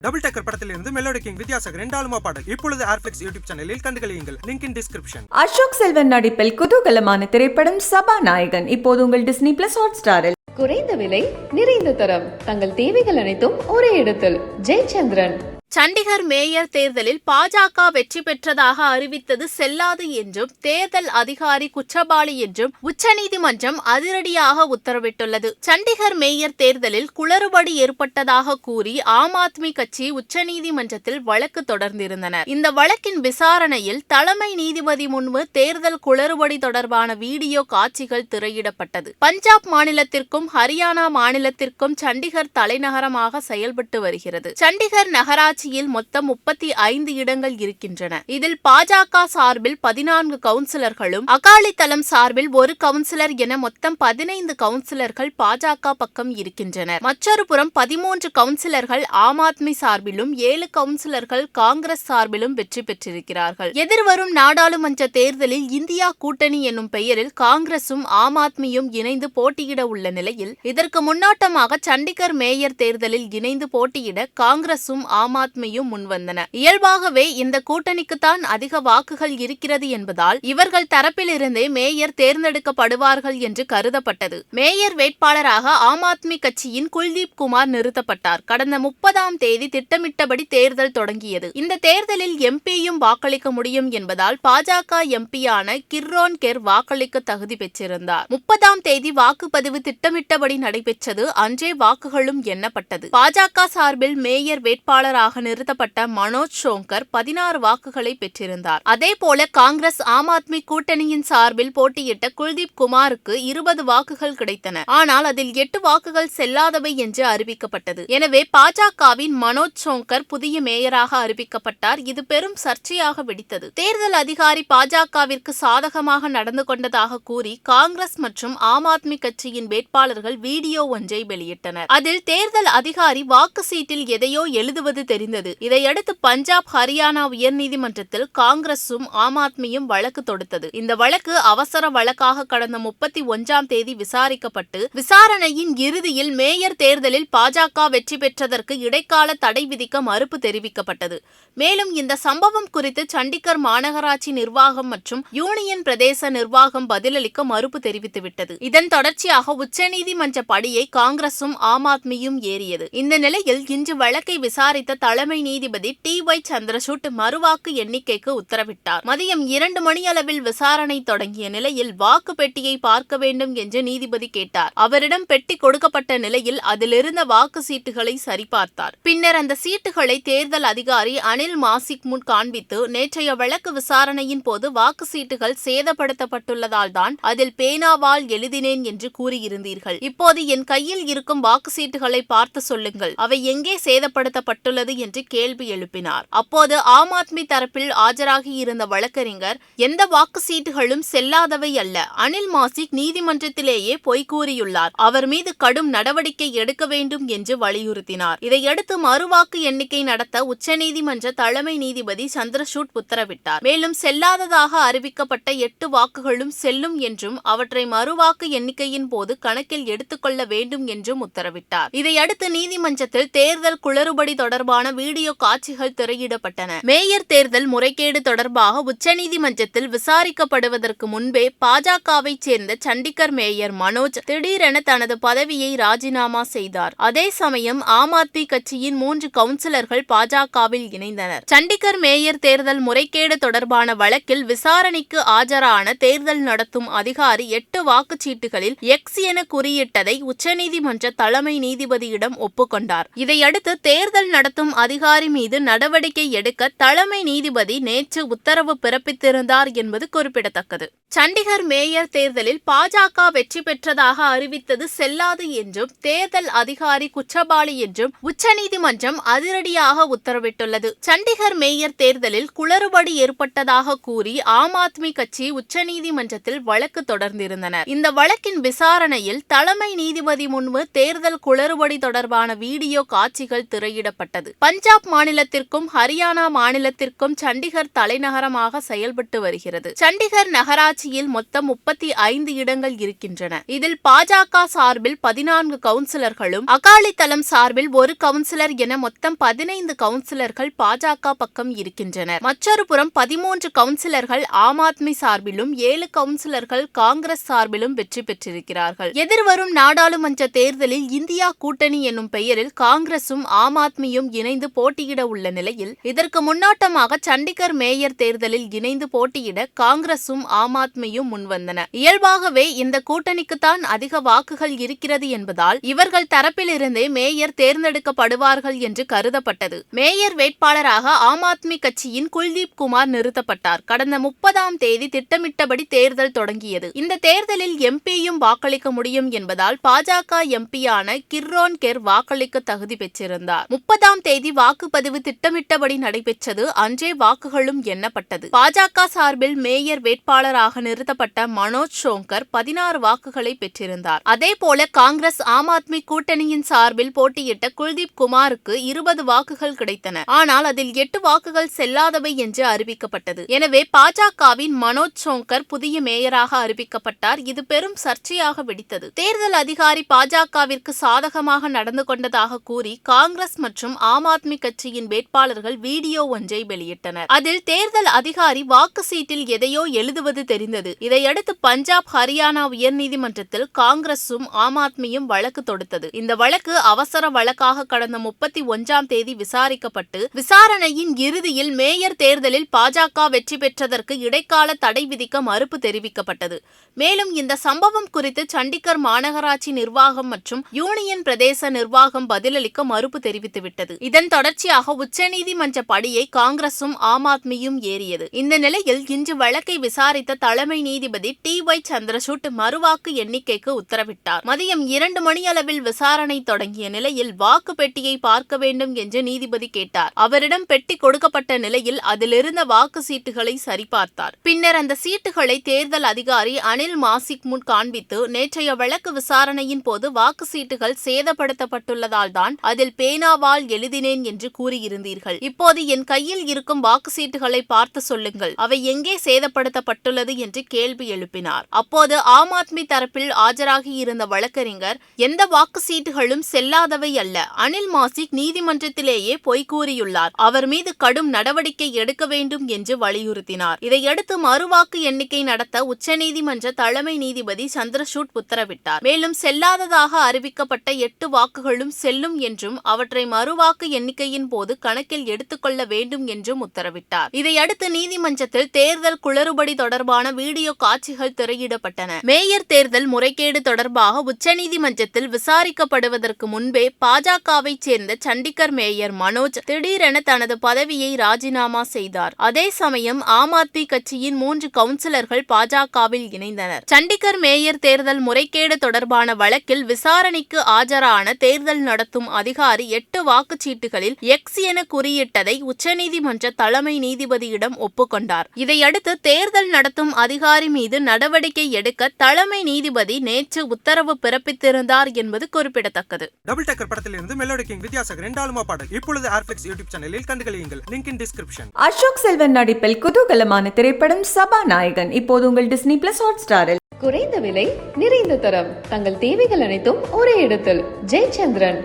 Double டக்கர் படத்திலிருந்து melody king வித்யாசாகரின் டாலுமா பாடல் இப்பொழுது ஏர்ஃபிளிக்ஸ் யூடியூப் சேனலில் கண்டுகளியுங்கள். Link in description. Ashok Selvan நடிப்பில் குதூகலமான திரைப்படம் சபாநாயகன் இப்போது உங்கள் டிஸ்னி பிளஸ் ஹாட்ஸ்டாரில். குறைந்த விலை நிறைந்த தரம், தங்கள் தேவைகள் அனைத்தும் ஒரே இடத்தில். ஜெயச்சந்திரன். சண்டிகர் மேயர் தேர்தலில் பாஜக வெற்றி பெற்றதாக அறிவித்தது செல்லாது என்றும் தேர்தல் அதிகாரி குற்றவாளி என்றும் உச்சநீதிமன்றம் அதிரடியாக உத்தரவிட்டுள்ளது. சண்டிகர் மேயர் தேர்தலில் குளறுபடி ஏற்பட்டதாக கூறி ஆம் ஆத்மி கட்சி உச்சநீதிமன்றத்தில் வழக்கு தொடர்ந்திருந்தனர். இந்த வழக்கின் விசாரணையில் தலைமை நீதிபதி முன்பு தேர்தல் குளறுபடி தொடர்பான வீடியோ காட்சிகள் திரையிடப்பட்டது. பஞ்சாப் மாநிலத்திற்கும் ஹரியானா மாநிலத்திற்கும் சண்டிகர் தலைநகரமாக செயல்பட்டு வருகிறது. சண்டிகர் நகராட்சி மொத்தம் 35 இடங்கள் இருக்கின்றன. இதில் பாஜக சார்பில் 14 கவுன்சிலர்களும் அகாலிதளம் சார்பில் ஒரு கவுன்சிலர் என மொத்தம் 15 கவுன்சிலர்கள் பாஜக பக்கம் இருக்கின்றனர். மற்றொரு புறம் 13 கவுன்சிலர்கள் ஆம் ஆத்மி சார்பிலும் 7 கவுன்சிலர்கள் காங்கிரஸ் சார்பிலும் வெற்றி பெற்றிருக்கிறார்கள். எதிர்வரும் நாடாளுமன்ற தேர்தலில் இந்தியா கூட்டணி என்னும் பெயரில் காங்கிரசும் ஆம் ஆத்மியும் இணைந்து போட்டியிட உள்ள நிலையில் இதற்கு முன்னோட்டமாக சண்டிகர் மேயர் தேர்தலில் இணைந்து போட்டியிட காங்கிரசும் ஆம் ஆத்மியும் முன்வந்தன. இயல்பாகவே இந்த கூட்டணிக்குத்தான் அதிக வாக்குகள் இருக்கிறது என்பதால் இவர்கள் தரப்பிலிருந்தே மேயர் தேர்ந்தெடுக்கப்படுவார்கள் என்று கருதப்பட்டது. மேயர் வேட்பாளராக ஆம் ஆத்மி கட்சியின் குல்தீப் குமார் நிறுத்தப்பட்டார். கடந்த 30ஆம் தேதி திட்டமிட்டபடி தேர்தல் தொடங்கியது. இந்த தேர்தலில் எம்பியும் வாக்களிக்க முடியும் என்பதால் பாஜக எம்பியான கிர்ரோன் கெர் வாக்களிக்க தகுதி பெற்றிருந்தார். 30ஆம் தேதி வாக்குப்பதிவு திட்டமிட்டபடி நடைபெற்றது. அன்றே வாக்குகளும் எண்ணப்பட்டது. பாஜக சார்பில் மேயர் வேட்பாளராக நிறுத்தப்பட்ட மனோஜ் ஷோங்கர் 16 வாக்குகளை பெற்றிருந்தார். அதேபோல காங்கிரஸ் ஆம் ஆத்மி கூட்டணியின் சார்பில் போட்டியிட்ட குல்தீப் குமாருக்கு 20 வாக்குகள் கிடைத்தன. ஆனால் அதில் 8 வாக்குகள் செல்லாதவை என்று அறிவிக்கப்பட்டது. எனவே பாஜகவின் மனோஜ் ஷோங்கர் புதிய மேயராக அறிவிக்கப்பட்டார். இது பெரும் சர்ச்சையாக வெடித்தது. தேர்தல் அதிகாரி பாஜகவிற்கு சாதகமாக நடந்து கொண்டதாக கூறி காங்கிரஸ் மற்றும் ஆம் ஆத்மி கட்சியின் வேட்பாளர்கள் வீடியோ ஒன்றை வெளியிட்டனர். அதில் தேர்தல் அதிகாரி வாக்கு சீட்டில் எதையோ எழுதுவது தெரிந்தது. இதையடுத்து பஞ்சாப் ஹரியானா உயர்நீதிமன்றத்தில் காங்கிரசும் ஆம் ஆத்மியும் வழக்கு தொடுத்தது. இந்த வழக்கு அவசர வழக்காக கடந்த 31ஆம் தேதி விசாரிக்கப்பட்டு விசாரணையின் இறுதியில் மேயர் தேர்தலில் பாஜக வெற்றி பெற்றதற்கு இடைக்கால தடை விதிக்க மறுப்பு தெரிவிக்கப்பட்டது. மேலும் இந்த சம்பவம் குறித்து சண்டிகர் மாநகராட்சி நிர்வாகம் மற்றும் யூனியன் பிரதேச நிர்வாகம் பதிலளிக்க மறுப்பு தெரிவித்துவிட்டது. இதன் தொடர்ச்சியாக உச்சநீதிமன்ற படியை காங்கிரசும் ஆம் ஆத்மியும் ஏறியது. இந்த நிலையில் இன்று வழக்கை விசாரித்த தலைமை நீதிபதி TY சந்திரசூட் மறுவாக்கு எண்ணிக்கைக்கு உத்தரவிட்டார். மதியம் 2 மணியளவில் விசாரணை தொடங்கிய நிலையில் வாக்கு பெட்டியை பார்க்க வேண்டும் என்று நீதிபதி கேட்டார். அவரிடம் பெட்டி கொடுக்கப்பட்ட நிலையில் அதிலிருந்த வாக்கு சீட்டுகளை சரிபார்த்தார். பின்னர் அந்த சீட்டுகளை தேர்தல் அதிகாரி அனில் மாசிக் முன் காண்பித்து நேற்றைய வழக்கு விசாரணையின் போது வாக்கு சீட்டுகள் சேதப்படுத்தப்பட்டுள்ளதால் தான் அதில் பேனாவால் எழுதினேன் என்று கூறியிருந்தீர்கள். இப்போது என் கையில் இருக்கும் வாக்கு சீட்டுகளை பார்த்து சொல்லுங்கள், அவை எங்கே சேதப்படுத்தப்பட்டுள்ளது என்று கேள்வி எழுப்பினார். அப்போது ஆம் ஆத்மி தரப்பில் ஆஜராகி இருந்த வழக்கறிஞர் எந்த வாக்கு சீட்டுகளும் செல்லாதவை அல்ல, அனில் மாசிக் நீதிமன்றத்திலேயே பொய் கூறியுள்ளார், அவர் மீது கடும் நடவடிக்கை எடுக்க வேண்டும் என்று வலியுறுத்தினார். இதையடுத்து மறுவாக்கு எண்ணிக்கை நடத்த உச்சநீதிமன்ற தலைமை நீதிபதி சந்திரசூட் உத்தரவிட்டார். மேலும் செல்லாததாக அறிவிக்கப்பட்ட 8 வாக்குகளும் செல்லும் என்றும் அவற்றை மறுவாக்கு எண்ணிக்கையின் போது கணக்கில் எடுத்துக்கொள்ள வேண்டும் என்றும் உத்தரவிட்டார். இதையடுத்து நீதிமன்றத்தில் தேர்தல் குளறுபடி தொடர்பான வீடியோ காட்சிகள் திரையிடப்பட்டன. மேயர் தேர்தல் முறைகேடு தொடர்பாக உச்சநீதிமன்றத்தில் விசாரிக்கப்படுவதற்கு முன்பே பாஜகவை சேர்ந்த சண்டிகர் மேயர் மனோஜ் திடீரென தனது பதவியை ராஜினாமா செய்தார். அதே சமயம் ஆம் ஆத்மி கட்சியின் 3 கவுன்சிலர்கள் பாஜகவில் இணைந்தனர். சண்டிகர் மேயர் தேர்தல் முறைகேடு தொடர்பான வழக்கில் விசாரணைக்கு ஆஜரான தேர்தல் நடத்தும் அதிகாரி 8 வாக்குச்சீட்டுகளில் X என குறியிட்டதை உச்சநீதிமன்ற தலைமை நீதிபதியிடம் ஒப்புக்கொண்டார். இதையடுத்து தேர்தல் நடத்தும் அதிகாரி மீது நடவடிக்கை எடுக்க தலைமை நீதிபதி நேற்று உத்தரவு பிறப்பித்திருந்தார் என்பது குறிப்பிடத்தக்கது. சண்டிகர் மேயர் தேர்தலில் பாஜக வெற்றி பெற்றதாக அறிவித்தது செல்லாது என்றும் தேர்தல் அதிகாரி குற்றவாளி என்றும் உச்சநீதிமன்றம் அதிரடியாக உத்தரவிட்டுள்ளது. சண்டிகர் மேயர் தேர்தலில் குளறுபடி ஏற்பட்டதாக கூறி ஆம் ஆத்மி கட்சி உச்சநீதிமன்றத்தில் வழக்கு தொடர்ந்திருந்தனர். இந்த வழக்கின் விசாரணையில் தலைமை நீதிபதி முன்பு தேர்தல் குளறுபடி தொடர்பான வீடியோ காட்சிகள் திரையிடப்பட்டது. பஞ்சாப் மாநிலத்திற்கும் ஹரியானா மாநிலத்திற்கும் சண்டிகர் தலைநகரமாக செயல்பட்டு வருகிறது. சண்டிகர் நகராட்சியில் மொத்தம் 35 இடங்கள் இருக்கின்றன. இதில் பாஜக சார்பில் 14 கவுன்சிலர்களும், அகாலிதளம் சார்பில் 1 கவுன்சிலர் என மொத்தம் 15 கவுன்சிலர்கள் பாஜக பக்கம் இருக்கின்றனர். மற்றொரு புறம் 13 கவுன்சிலர்கள் ஆம் ஆத்மி சார்பிலும் 7 கவுன்சிலர்கள் காங்கிரஸ் சார்பிலும் வெற்றி பெற்றிருக்கிறார்கள். எதிர்வரும் நாடாளுமன்ற தேர்தலில் இந்தியா கூட்டணி என்னும் பெயரில் காங்கிரசும் ஆம் ஆத்மியும் இணைந்து போட்டியிட உள்ள நிலையில் இதற்கு முன்னோட்டமாக சண்டிகர் மேயர் தேர்தலில் இணைந்து போட்டியிட காங்கிரசும் ஆம் ஆத்மியும் முன்வந்தன. இயல்பாகவே இந்த கூட்டணிக்குத்தான் அதிக வாக்குகள் இருக்கிறது என்பதால் இவர்கள் தரப்பிலிருந்தே மேயர் தேர்ந்தெடுக்கப்படுவார்கள் என்று கருதப்பட்டது. மேயர் வேட்பாளராக ஆம் ஆத்மி கட்சியின் குல்தீப் குமார் நிறுத்தப்பட்டார். கடந்த 30ஆம் தேதி திட்டமிட்டபடி தேர்தல் தொடங்கியது. இந்த தேர்தலில் எம்பியும் வாக்களிக்க முடியும் என்பதால் பாஜக எம்பியான கிர்ரோன் கெர் வாக்களிக்க தகுதி பெற்றிருந்தார். 30ஆம் தேதி வாக்குப்பதிவு திட்டமிட்டபடி நடைபெற்றது. அன்றே வாக்குகளும் எண்ணப்பட்டது. பாஜக சார்பில் மேயர் வேட்பாளராக நிறுத்தப்பட்ட மனோஜ் ஷோங்கர் 16 வாக்குகளை பெற்றிருந்தார். அதேபோல காங்கிரஸ் ஆம் ஆத்மி கூட்டணியின் சார்பில் போட்டியிட்ட குல்தீப் குமாருக்கு 20 வாக்குகள் கிடைத்தன. ஆனால் அதில் 8 வாக்குகள் செல்லாதவை என்று அறிவிக்கப்பட்டது. எனவே பாஜகவின் மனோஜ் ஷோங்கர் புதிய மேயராக அறிவிக்கப்பட்டார். இது பெரும் சர்ச்சையாக வெடித்தது. தேர்தல் அதிகாரி பாஜகவிற்கு சாதகமாக நடந்து கொண்டதாக கூறி காங்கிரஸ் மற்றும் ஆம் ஆத்மி கட்சியின் வேட்பாளர்கள் வீடியோ ஒன்றை வெளியிட்டனர். அதில் தேர்தல் அதிகாரி வாக்கு சீட்டில் எதையோ எழுதுவது தெரிந்தது. இதையடுத்து பஞ்சாப், ஹரியானா உயர்நீதிமன்றத்தில் காங்கிரசும் ஆம் ஆத்மியும் வழக்கு தொடுத்தது. இந்த வழக்கு அவசர வழக்காக கடந்த 31ஆம் தேதி விசாரிக்கப்பட்டு விசாரணையின் இறுதியில் மேயர் தேர்தலில் பாஜக வெற்றி பெற்றதற்கு இடைக்கால தடை விதிக்க மறுப்பு தெரிவிக்கப்பட்டது. மேலும் இந்த சம்பவம் குறித்து சண்டிகர் மாநகராட்சி நிர்வாகம் மற்றும் யூனியன் பிரதேச நிர்வாகம் பதிலளிக்க மறுப்பு தெரிவித்துவிட்டது. இதன் தொடர்ச்சியாக உச்சநீதிமன்ற படியை காங்கிரசும் ஆம் ஆத்மியும் ஏறியது. இந்த நிலையில் இன்று வழக்கை விசாரித்த தலைமை நீதிபதி TY சந்திரசூட் மறுவாக்கு எண்ணிக்கைக்கு உத்தரவிட்டார். மதியம் 2 மணியளவில் விசாரணை தொடங்கிய நிலையில் வாக்கு பெட்டியை பார்க்க வேண்டும் என்று நீதிபதி கேட்டார். அவரிடம் பெட்டி கொடுக்கப்பட்ட நிலையில் அதிலிருந்த வாக்கு சீட்டுகளை சரிபார்த்தார். பின்னர் அந்த சீட்டுகளை தேர்தல் அதிகாரி அனில் மாசிக் முன் காண்பித்து, நேற்றைய வழக்கு விசாரணையின் போது வாக்கு சீட்டுகள் சேதப்படுத்தப்பட்டுள்ளதால் தான் அதில் பேனாவால் எழுதினேன் என்று கூறியிருந்தீர்கள். இப்போது என் கையில் இருக்கும் வாக்கு சீட்டுகளை பார்த்து சொல்லுங்கள், அவை எங்கே சேதப்படுத்தப்பட்டுள்ளது என்று கேள்வி எழுப்பினார். அப்போது ஆம் ஆத்மி தரப்பில் ஆஜராகி இருந்த வழக்கறிஞர், எந்த வாக்கு சீட்டுகளும் செல்லாதவை அல்ல, அனில் மாசிக் நீதிமன்றத்திலேயே பொய் கூறியுள்ளார், அவர் மீது கடும் நடவடிக்கை எடுக்க வேண்டும் என்று வலியுறுத்தினார். இதையடுத்து மறுவாக்கு எண்ணிக்கை நடத்த உச்சநீதிமன்ற தலைமை நீதிபதி சந்திரசூட் உத்தரவிட்டார். மேலும் செல்லாததாக அறிவிக்கப்பட்ட 8 வாக்குகளும் செல்லும் என்றும் அவற்றை மறுவாக்கு எண்ணிக்கையின் போது கணக்கில் எடுத்துக்கொள்ள வேண்டும் என்றும் உத்தரவிட்டார். இதையடுத்து நீதிமன்றத்தில் தேர்தல் குளறுபடி தொடர்பான வீடியோ காட்சிகள் திரையிடப்பட்டன. மேயர் தேர்தல் முறைகேடு தொடர்பாக உச்சநீதிமன்றத்தில் விசாரிக்கப்படுவதற்கு முன்பே பாஜகவை சேர்ந்த சண்டிகர் மேயர் மனோஜ் திடீரென தனது பதவியை ராஜினாமா செய்தார். அதே சமயம் ஆம் ஆத்மி கட்சியின் 3 கவுன்சிலர்கள் பாஜகவில் இணைந்தனர். சண்டிகர் மேயர் தேர்தல் முறைகேடு தொடர்பான வழக்கில் விசாரணைக்கு ஆஜரான தேர்தல் நடத்தும் அதிகாரி 8 வாக்குச்சீட்டுகளில் X என குறியிட்டதை உச்சநீதிமன்ற தலைமை நீதிபதியிடம் ஒப்புக்கொண்டார். இதையடுத்து தேர்தல் நடத்தும் அதிகாரி மீது நடவடிக்கை எடுக்க தலைமை நீதிபதி நேற்று உத்தரவு பிறப்பித்திருந்தார் என்பது குறிப்பிடத்தக்கது. டபுள் டக்கர் படத்திலிருந்து மெலோடி கிங் வித்யாசாகர் 2 ஆலுமா பாடல் இப்பொழுது ஏர்ஃபிளெக்ஸ் யூடியூப் சேனலில் கண்டுகளியுங்கள். Link in description. Ashok Selvan நடிப்பில் குதூகலமான திரைப்படம் சபாநாயகன் இப்போது உங்கள் டிஸ்னி பிளஸ் ஹாட்ஸ்டாரில். குறைந்த விலை, நிறைந்த தரம், தங்கள் தேவைகள் அனைத்தும் ஒரே இடத்தில். ஜெயச்சந்திரன்.